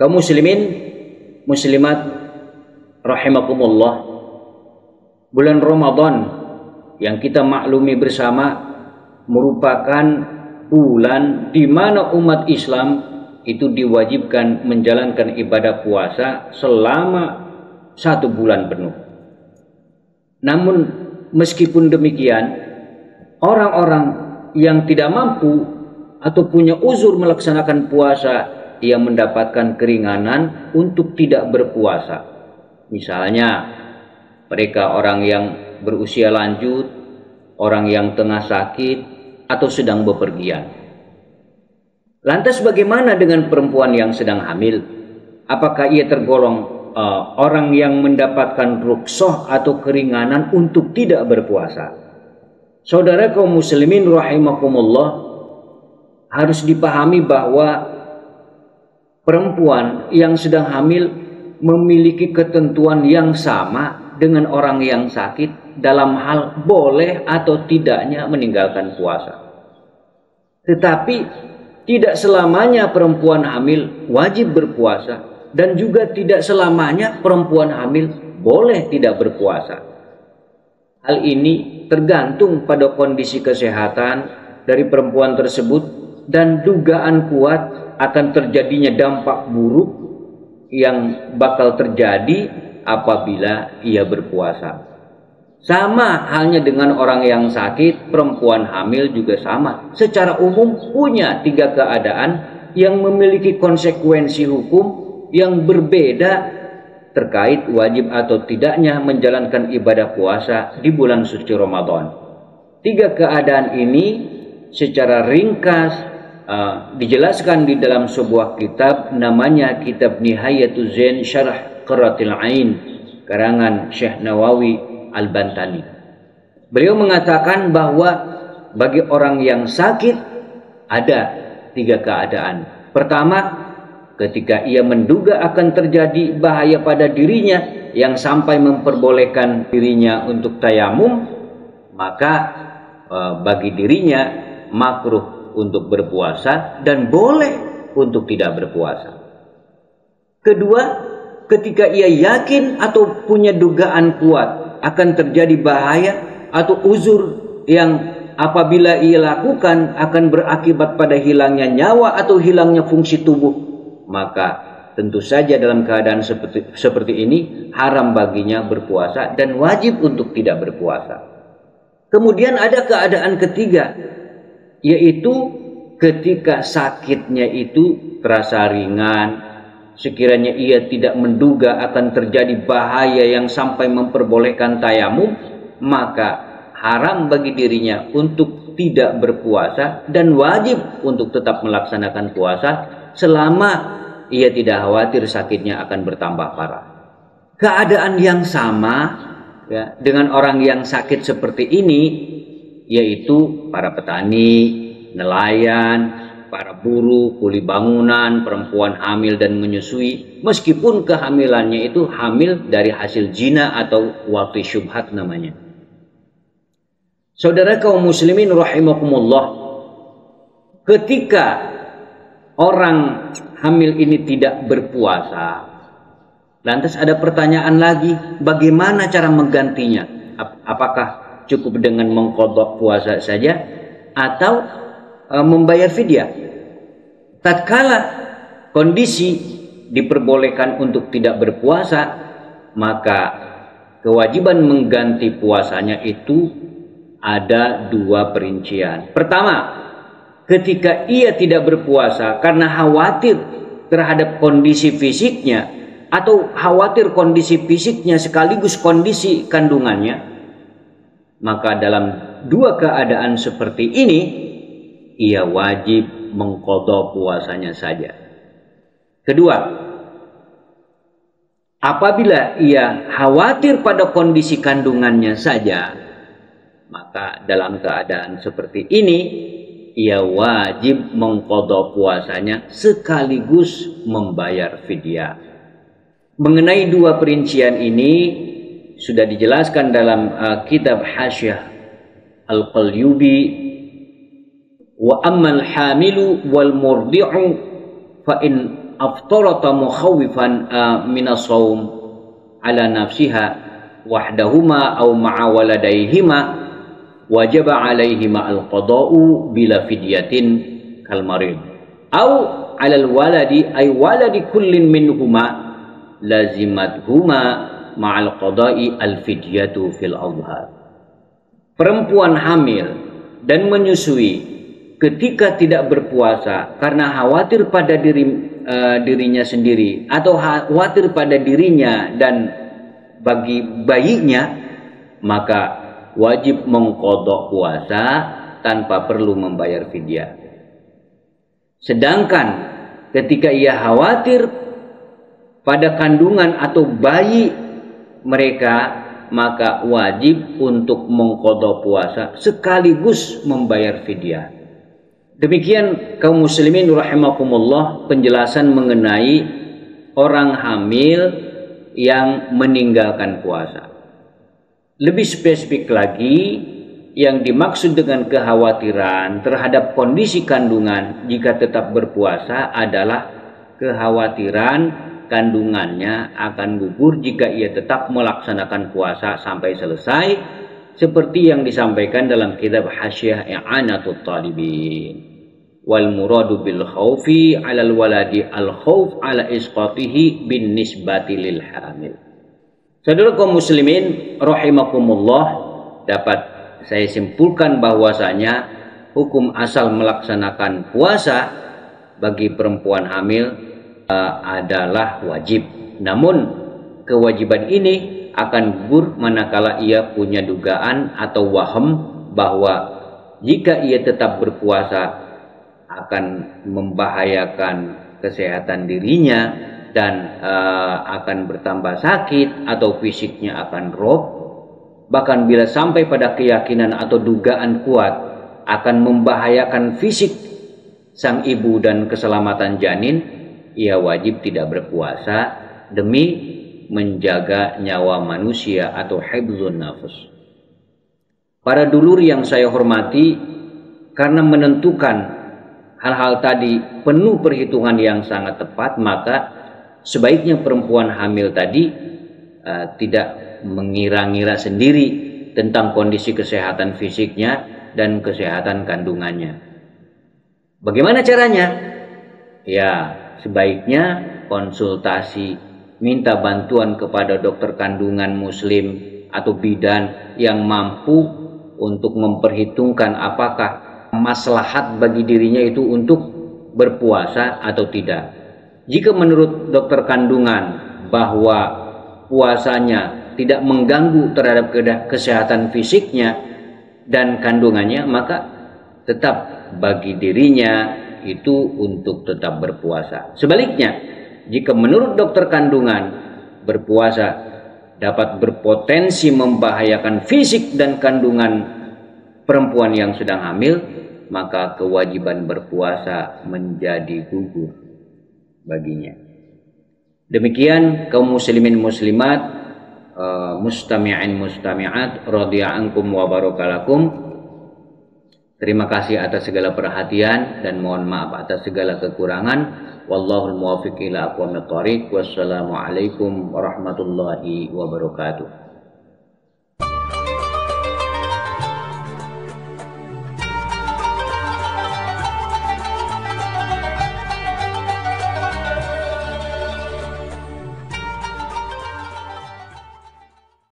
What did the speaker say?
Kaum muslimin, muslimat rahimakumullah, bulan Ramadan yang kita maklumi bersama merupakan bulan di mana umat Islam itu diwajibkan menjalankan ibadah puasa selama 1 bulan penuh. Namun meskipun demikian, orang-orang yang tidak mampu atau punya uzur melaksanakan puasa, ia mendapatkan keringanan untuk tidak berpuasa. Misalnya mereka orang yang berusia lanjut, orang yang tengah sakit, atau sedang bepergian. Lantas bagaimana dengan perempuan yang sedang hamil? Apakah ia tergolong orang yang mendapatkan rukhsah atau keringanan untuk tidak berpuasa? Saudara kaum muslimin rahimakumullah, harus dipahami bahwa perempuan yang sedang hamil memiliki ketentuan yang sama dengan orang yang sakit dalam hal boleh atau tidaknya meninggalkan puasa. Tetapi tidak selamanya perempuan hamil wajib berpuasa, dan juga tidak selamanya perempuan hamil boleh tidak berpuasa. Hal ini tergantung pada kondisi kesehatan dari perempuan tersebut dan dugaan kuat akan terjadinya dampak buruk yang bakal terjadi apabila ia berpuasa. Sama halnya dengan orang yang sakit, perempuan hamil juga sama. Secara umum punya 3 keadaan yang memiliki konsekuensi hukum yang berbeda terkait wajib atau tidaknya menjalankan ibadah puasa di bulan suci Ramadan. 3 keadaan ini secara ringkas dijelaskan di dalam sebuah kitab, namanya Kitab Nihayatul Zain Syarah Qurratul Ain karangan Syekh Nawawi Al-Bantani. Beliau mengatakan bahwa bagi orang yang sakit ada 3 keadaan. Pertama, ketika ia menduga akan terjadi bahaya pada dirinya yang sampai memperbolehkan dirinya untuk tayamum, maka bagi dirinya makruh untuk berpuasa dan boleh untuk tidak berpuasa. Kedua, ketika ia yakin atau punya dugaan kuat akan terjadi bahaya atau uzur yang apabila ia lakukan akan berakibat pada hilangnya nyawa atau hilangnya fungsi tubuh, maka tentu saja dalam keadaan seperti ini haram baginya berpuasa dan wajib untuk tidak berpuasa. Kemudian ada keadaan ketiga, yaitu ketika sakitnya itu terasa ringan, sekiranya ia tidak menduga akan terjadi bahaya yang sampai memperbolehkan tayamum, maka haram bagi dirinya untuk tidak berpuasa dan wajib untuk tetap melaksanakan puasa selama ia tidak khawatir sakitnya akan bertambah parah. Keadaan yang sama ya, dengan orang yang sakit seperti ini, yaitu para petani, nelayan, para buruh, kuli bangunan, perempuan hamil dan menyusui, meskipun kehamilannya itu hamil dari hasil zina atau wati syubhat namanya. Saudara kaum muslimin rahimakumullah, ketika orang hamil ini tidak berpuasa, lantas ada pertanyaan lagi, bagaimana cara menggantinya? Apakah cukup dengan mengqadha puasa saja atau membayar fidyah? Tatkala kondisi diperbolehkan untuk tidak berpuasa, maka kewajiban mengganti puasanya itu ada 2 perincian. Pertama, ketika ia tidak berpuasa karena khawatir terhadap kondisi fisiknya atau khawatir kondisi fisiknya sekaligus kondisi kandungannya, maka dalam 2 keadaan seperti ini ia wajib mengqadha puasanya saja. Kedua, apabila ia khawatir pada kondisi kandungannya saja, maka dalam keadaan seperti ini ia wajib mengqadha puasanya sekaligus membayar fidyah. Mengenai 2 perincian ini sudah dijelaskan dalam kitab Hasyiah Al-Qalyubi. Wa ammal hamilu wal murdi'u fa in aftarata mukhawifan minas shaum ala nafsiha wahdahuma aw ma'a waladayhima wajaba alaihima al-qada'u bila fidyatin kal marid aw ala al-waladi ay waladi kullin minhuma lazimathuma ma'al qada'i al-fidyatu fil adhar. Perempuan hamil dan menyusui ketika tidak berpuasa karena khawatir pada dirinya sendiri atau khawatir pada dirinya dan bagi bayinya, maka wajib mengqadha puasa tanpa perlu membayar fidyah. Sedangkan ketika ia khawatir pada kandungan atau bayi mereka, maka wajib untuk mengqadha puasa sekaligus membayar fidyah. Demikian kaum muslimin rahimakumullah penjelasan mengenai orang hamil yang meninggalkan puasa. Lebih spesifik lagi, yang dimaksud dengan kekhawatiran terhadap kondisi kandungan jika tetap berpuasa adalah kekhawatiran kandungannya akan gugur jika ia tetap melaksanakan puasa sampai selesai, seperti yang disampaikan dalam kitab Hasyiah I'anatul Talibin. Wal muradu bil khaufi 'alal waladi al khauf 'ala isqatihi bin nisbati lil hamil. Saudara kaum muslimin rahimakumullah, dapat saya simpulkan bahwasanya hukum asal melaksanakan puasa bagi perempuan hamil adalah wajib. Namun kewajiban ini akan gugur manakala ia punya dugaan atau waham bahwa jika ia tetap berpuasa akan membahayakan kesehatan dirinya dan akan bertambah sakit atau fisiknya akan drop. Bahkan bila sampai pada keyakinan atau dugaan kuat akan membahayakan fisik sang ibu dan keselamatan janin, ia wajib tidak berpuasa demi menjaga nyawa manusia atau hifdzun nafs. Para dulur yang saya hormati, karena menentukan hal-hal tadi penuh perhitungan yang sangat tepat, maka sebaiknya perempuan hamil tadi tidak mengira-ngira sendiri tentang kondisi kesehatan fisiknya dan kesehatan kandungannya. Bagaimana caranya? Ya, sebaiknya konsultasi, minta bantuan kepada dokter kandungan muslim atau bidan yang mampu untuk memperhitungkan apakah maslahat bagi dirinya itu untuk berpuasa atau tidak. Jika menurut dokter kandungan bahwa puasanya tidak mengganggu terhadap kesehatan fisiknya dan kandungannya, maka tetap bagi dirinya itu untuk tetap berpuasa. Sebaliknya, jika menurut dokter kandungan berpuasa dapat berpotensi membahayakan fisik dan kandungan perempuan yang sedang hamil, maka kewajiban berpuasa menjadi gugur baginya. Demikian kaum muslimin muslimat, mustami'in mustami'at, radhiyallahu wa barakalakum. Terima kasih atas segala perhatian dan mohon maaf atas segala kekurangan. Wallahul muwaffiq ila aqwamit thoriq. Wassalamualaikum warahmatullahi wabarakatuh.